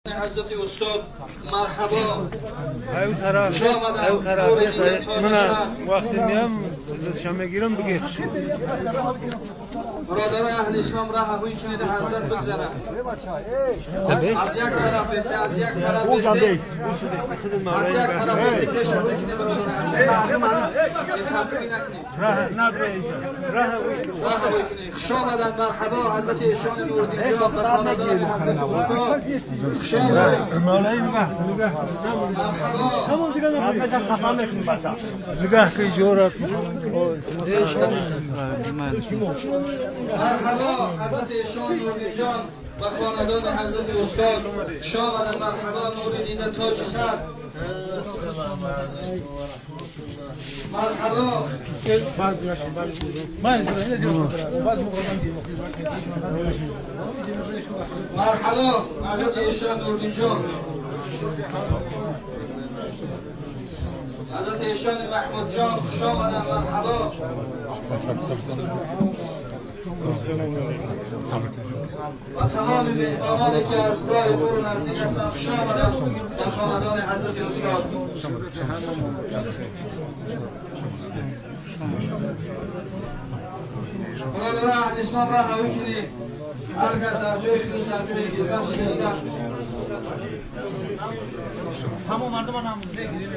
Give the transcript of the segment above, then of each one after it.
حضرت استاد مرحبا. اون طرف من وقتی میام دستشم میگیرم بگی برادر اهل اسلام راه هوی کنید حضرت بگذره. از یک طرف بسته، از یک طرف بسته، از یک طرف بسته پیش هوی کنید برادر اهل اسلام. تفریح نکنید، راه هوی کنید. خوش آمدن، مرحبا حضرت ایشان نوردین جان به خاندان حضرت استاد. خوش آمدن. همون دیگه نگاه که جورت مرحبا حضرت ایشان نوردین جان و خاندان حضرت استاد. خوش آمدن، مرحبا نوردین تاج سر. مرحبا مرحبا حضرت ایشان نوردین جان، حضرت ایشان محمود جان. خوش آمدن، مرحبا. و تمام مهمانانی که از راه دور و نزدیک هستند خوش آمدن در خاندان حضرت استاد. برادر اهل اسلام را هوی کنید. هر کس در جای خویش در جای گیزگاه شکسته. همون مردم هم بگیرید.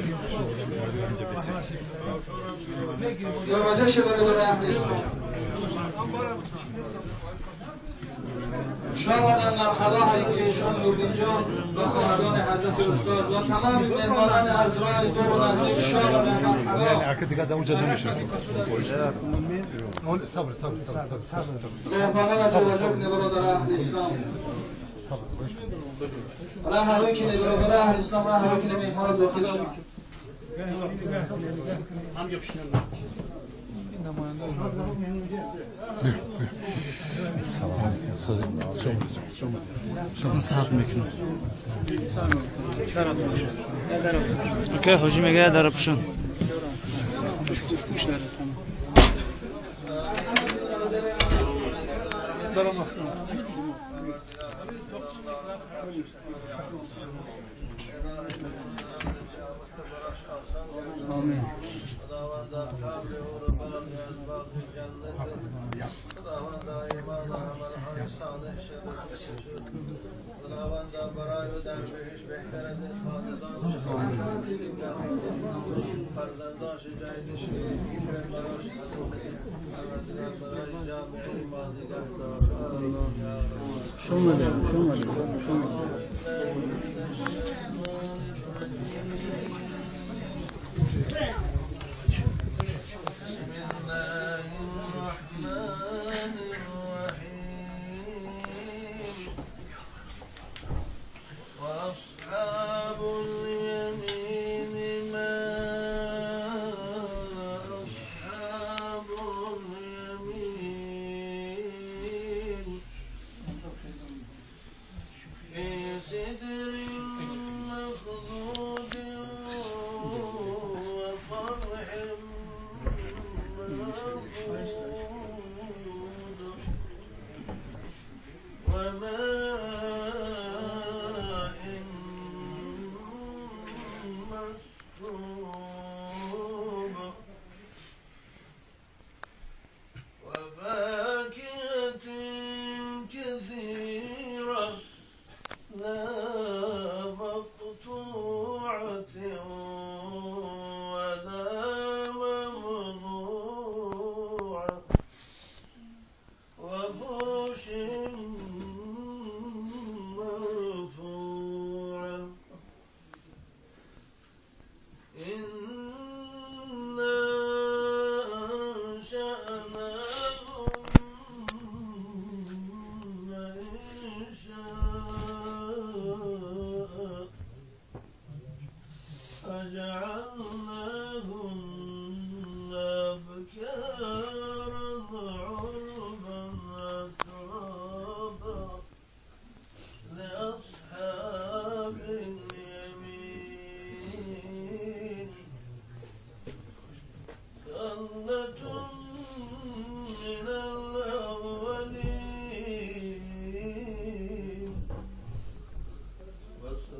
دروازه شه برادر اهل اسلام. شامدن، مرحبا حضرت ایشان نوردین جان و خاندان حضرت استاد و تمام مهمانان از راه دور و نزدیک. شامدن، مرحبا. مهمانان را توجه کنید برادر اهل اسلام. راه هوی کنید برادر اهل اسلام، راه هوی کنید مهمان داخل شد. صاحب میکنم. اوکی حاجی میگه در پشن. آمین.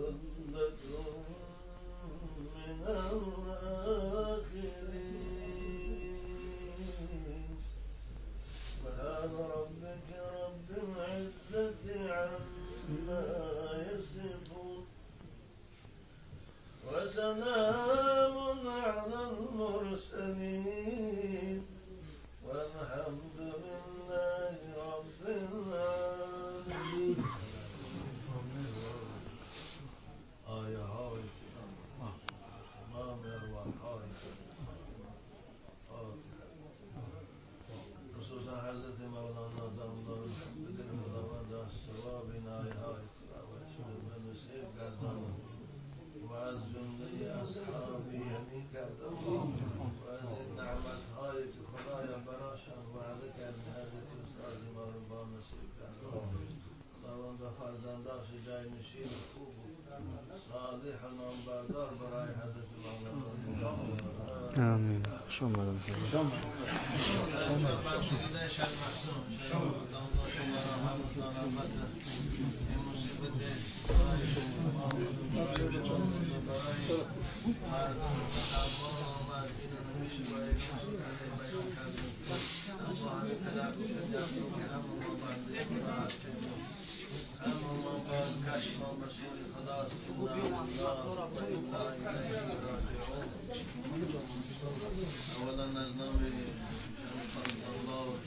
من الآخرين سبحان ربك رب العزة عما يصفون وسلام على المرسلين والحمد لله رب العالمين. آیه های تمام ارواح خصوصا حضرت مولانا دامدار بدل خداوند ثواب این آیه های تلاوت به نصیب گرداند و از جمله اصحابی یمین کردم و از این نعمت هایی که خدایا براشان وعده کرد حضرت استاد ما رو با نصیب کردم. خداوند فرزنداش جای نشین خوب و صالح و نامبردار برای حضرت مولانا. آمین. شما رو بخیر. اولا از نام الله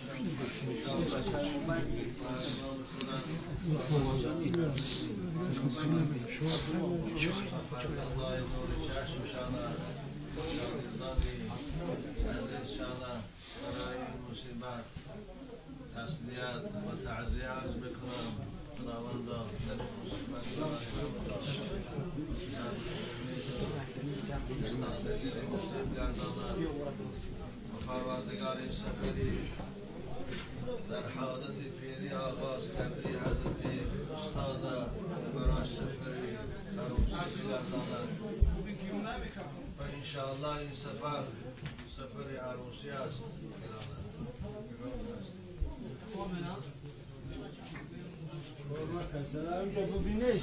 تسلیت و تعزیه عرض بکنم. خداوندا در این مصیبت نصیب گرداند و پروردگار این سفری در حالت پیری آغاز کردی حضرت استاد براش سفری عروسی گرداند و انشاءالله این سفر عروسی است. سلام جو ببینش